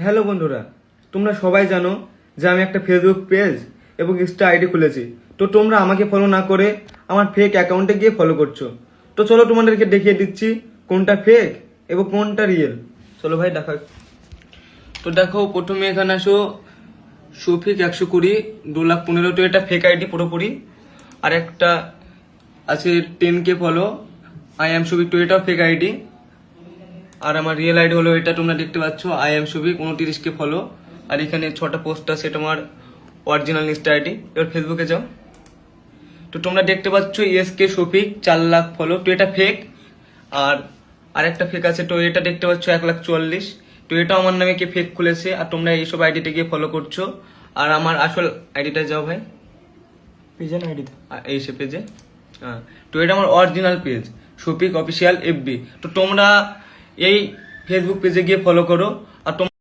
Hello বন্ধুরা, তোমরা সবাই জানো যে আমি একটা ফেসবুক পেজ এবং ইনস্টা আইডি খুলেছি। তো তোমরা আমাকে ফলো না করে আমার ফেক অ্যাকাউন্টে গিয়ে ফলো করছো। তো চলো তোমাদেরকে দেখিয়ে দিচ্ছি কোনটা ফেক এবং কোনটা রিয়েল। চলো ভাই দেখা। তো দেখো, প্রথমে এখানে আসো শফিক 120 2,15,000। তো এটা ফেক আইডি পুরোপুরি। আর একটা আছে 10K follow, I am Shafiq. তো এটাও ফেক আইডি। আর আমার রিয়েল আইডি হলো এটা, তোমরা দেখতে পাচ্ছ, I am Shafiq 29K follow. আর এখানে 6টা পোস্ট আছে, এটা আমার অরিজিনাল ইনস্টা আইডি। এবার ফেসবুকে যাও, তো তোমরা দেখতে পাচ্ছ ESK শফিক 4 লাখ ফলো। তো এটা ফেক। আর আরেকটা ফেক আছে, তো এটা দেখতে পাচ্ছ 1,44,000। তো এটা আমার নামে কে ফেক খুলেছে, আর তোমরা এইসব আইডিতে গিয়ে ফলো করছো। আর আমার আসল আইডিটা যাও ভাই, পেজের আইডিতে এই সে পেজে। হ্যাঁ, তো এটা আমার original page, Shafiq official FB। তো তোমরা এই ফেসবুক পেজে গিয়ে ফলো করো। আর